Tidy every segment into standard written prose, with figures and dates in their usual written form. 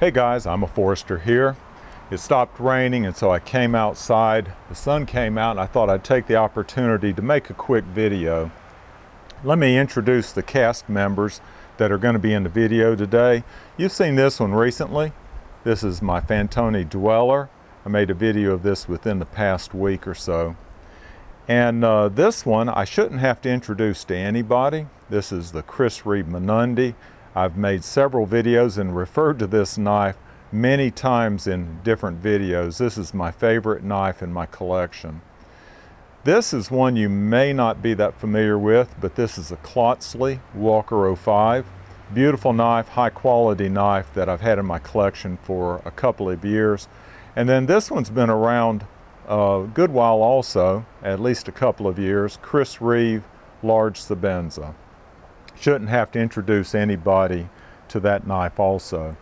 Hey guys, I'm a forester here. It stopped raining and so I came outside. The sun came out and I thought I'd take the opportunity to make a quick video. Let me introduce the cast members that are going to be in the video today. You've seen this one recently. This is my Fantoni Dweller. I made a video of this within the past week or so. And this one I shouldn't have to introduce to anybody. This is the Chris Reeve Menundi. I've made several videos and referred to this knife many times in different videos. This is my favorite knife in my collection. This is one you may not be that familiar with, but this is a Klotzli Walker 05. Beautiful knife, high quality knife that I've had in my collection for a couple of years. And then this one's been around a good while also, at least a couple of years, Chris Reeve Large Sebenza. Shouldn't have to introduce anybody to that knife also.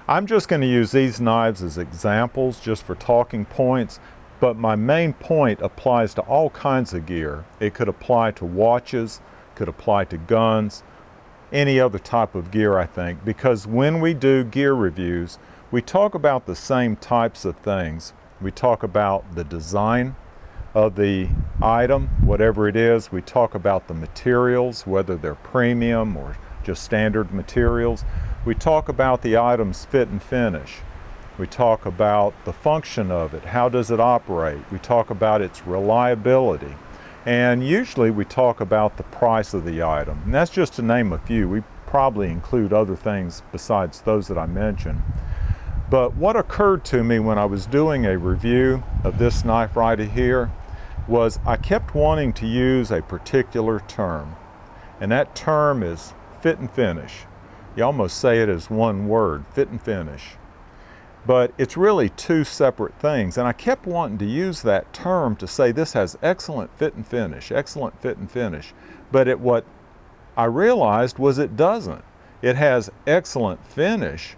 I'm just going to use these knives as examples just for talking points, but my main point applies to all kinds of gear. It could apply to watches, could apply to guns, any other type of gear, I think, because when we do gear reviews, we talk about the same types of things. We talk about the design of the item, whatever it is. We talk about the materials, whether they're premium or just standard materials. We talk about the item's fit and finish. We talk about the function of it. How does it operate? We talk about its reliability. And usually we talk about the price of the item. And that's just to name a few. We probably include other things besides those that I mentioned. But what occurred to me when I was doing a review of this knife right here was I kept wanting to use a particular term. And that term is fit and finish. You almost say it as one word, fit and finish. But it's really two separate things. And I kept wanting to use that term to say this has excellent fit and finish, excellent fit and finish. But what I realized was it doesn't. It has excellent finish,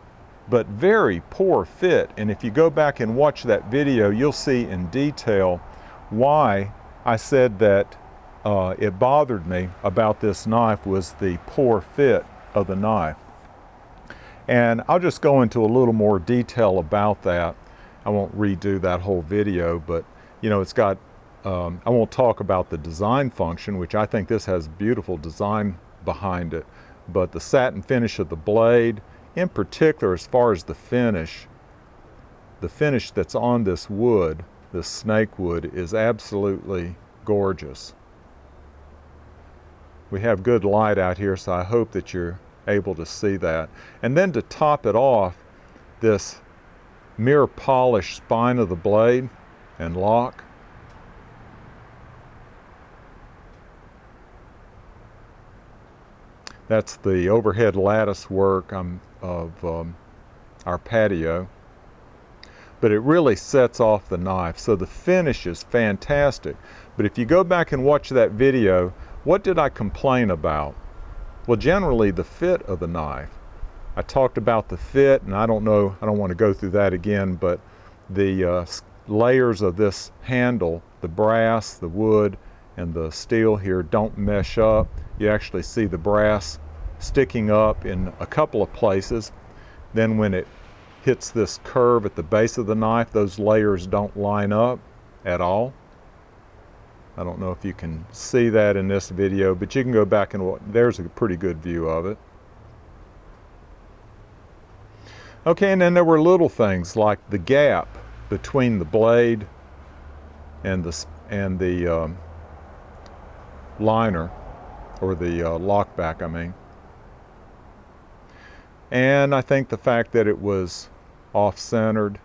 but very poor fit. And if you go back and watch that video, you'll see in detail why I said that it bothered me about this knife was the poor fit of the knife. And I'll just go into a little more detail about that. I won't redo that whole video, but you know, it's got, I won't talk about the design function, which I think this has beautiful design behind it, but the satin finish of the blade, in particular as far as the finish that's on this wood, this snake wood, is absolutely gorgeous. We have good light out here, so I hope that you're able to see that. And then to top it off, this mirror polished spine of the blade and lock. That's the overhead lattice work of our patio. But it really sets off the knife. So the finish is fantastic. But if you go back and watch that video, what did I complain about? Well, generally the fit of the knife. I talked about the fit, and I don't want to go through that again, but the layers of this handle, the brass, the wood, and the steel here don't mesh up. You actually see the brass sticking up in a couple of places. Then when it hits this curve at the base of the knife, those layers don't line up at all. I don't know if you can see that in this video, but you can go back and watch. There's a pretty good view of it. Okay, and then there were little things like the gap between the blade and the liner, or the lockback, I mean. And I think the fact that it was off-centered.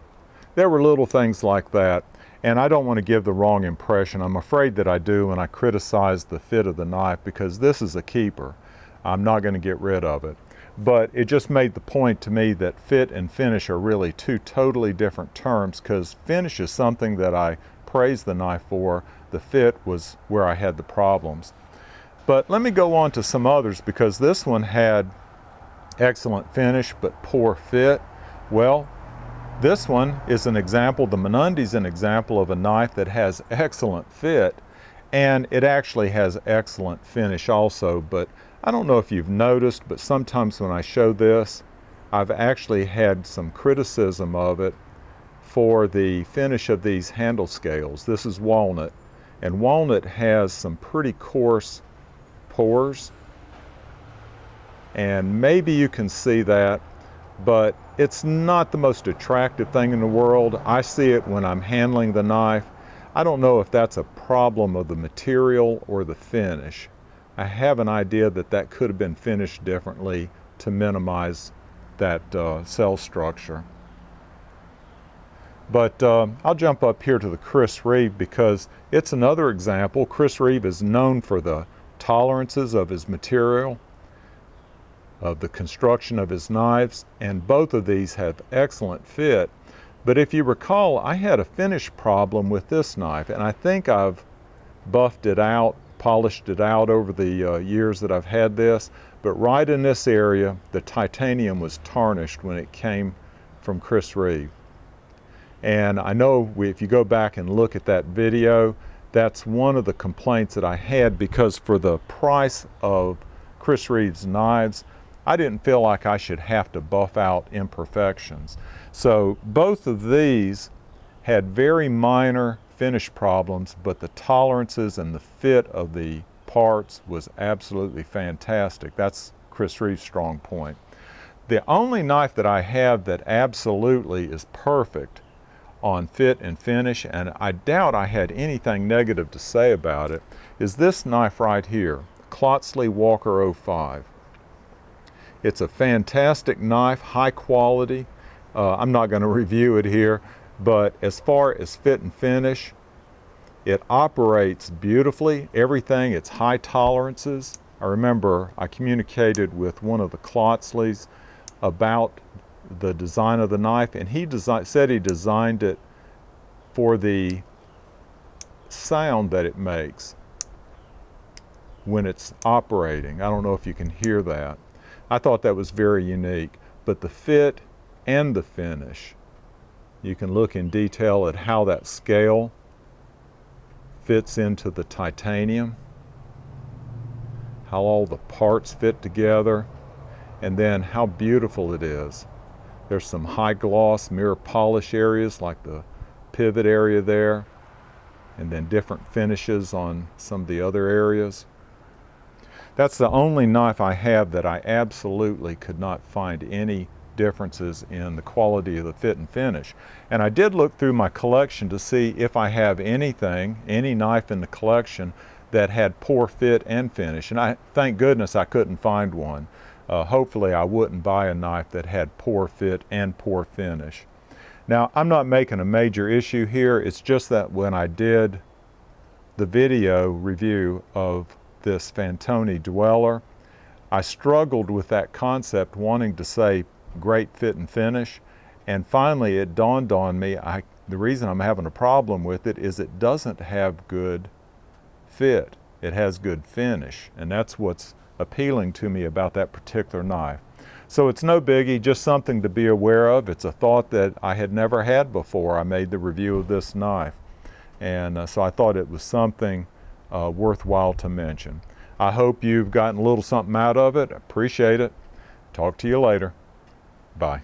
There were little things like that. And I don't want to give the wrong impression. I'm afraid that I do when I criticize the fit of the knife, because this is a keeper. I'm not going to get rid of it. But it just made the point to me that fit and finish are really two totally different terms, because finish is something that I praise the knife for. The fit was where I had the problems. But let me go on to some others, because this one had excellent finish but poor fit. Well, this one is an example, the Menundi's an example of a knife that has excellent fit, and it actually has excellent finish also. But I don't know if you've noticed, but sometimes when I show this, I've actually had some criticism of it for the finish of these handle scales. This is walnut, and walnut has some pretty coarse pores, and maybe you can see that, but it's not the most attractive thing in the world. I see it when I'm handling the knife. I don't know if that's a problem of the material or the finish. I have an idea that that could have been finished differently to minimize that cell structure. But I'll jump up here to the Chris Reeve because it's another example. Chris Reeve is known for the tolerances of his material, of the construction of his knives, and both of these have excellent fit. But if you recall, I had a finish problem with this knife, and I think I've buffed it out, polished it out over the years that I've had this, but right in this area, the titanium was tarnished when it came from Chris Reeve. And I know if you go back and look at that video, that's one of the complaints that I had, because for the price of Chris Reeve's knives, I didn't feel like I should have to buff out imperfections. So both of these had very minor finish problems, but the tolerances and the fit of the parts was absolutely fantastic. That's Chris Reeve's strong point. The only knife that I have that absolutely is perfect on fit and finish, and I doubt I had anything negative to say about it, is this knife right here, Klotzli Walker 05. It's a fantastic knife, high quality. I'm not going to review it here, but as far as fit and finish, it operates beautifully. Everything, it's high tolerances. I remember I communicated with one of the Klotzlis about the design of the knife, and he said he designed it for the sound that it makes when it's operating. I don't know if you can hear that. I thought that was very unique, but the fit and the finish, you can look in detail at how that scale fits into the titanium, how all the parts fit together, and then how beautiful it is. There's some high gloss mirror polish areas like the pivot area there, and then different finishes on some of the other areas. That's the only knife I have that I absolutely could not find any differences in the quality of the fit and finish. And I did look through my collection to see if I have anything, any knife in the collection that had poor fit and finish, and thank goodness I couldn't find one. Hopefully I wouldn't buy a knife that had poor fit and poor finish. Now, I'm not making a major issue here. It's just that when I did the video review of this Fantoni Dweller, I struggled with that concept, wanting to say great fit and finish, and finally it dawned on me, the reason I'm having a problem with it is it doesn't have good fit. It has good finish, and that's what's appealing to me about that particular knife. So it's no biggie, just something to be aware of. It's a thought that I had never had before I made the review of this knife, and so I thought it was something worthwhile to mention. I hope you've gotten a little something out of it. Appreciate it. Talk to you later. Bye.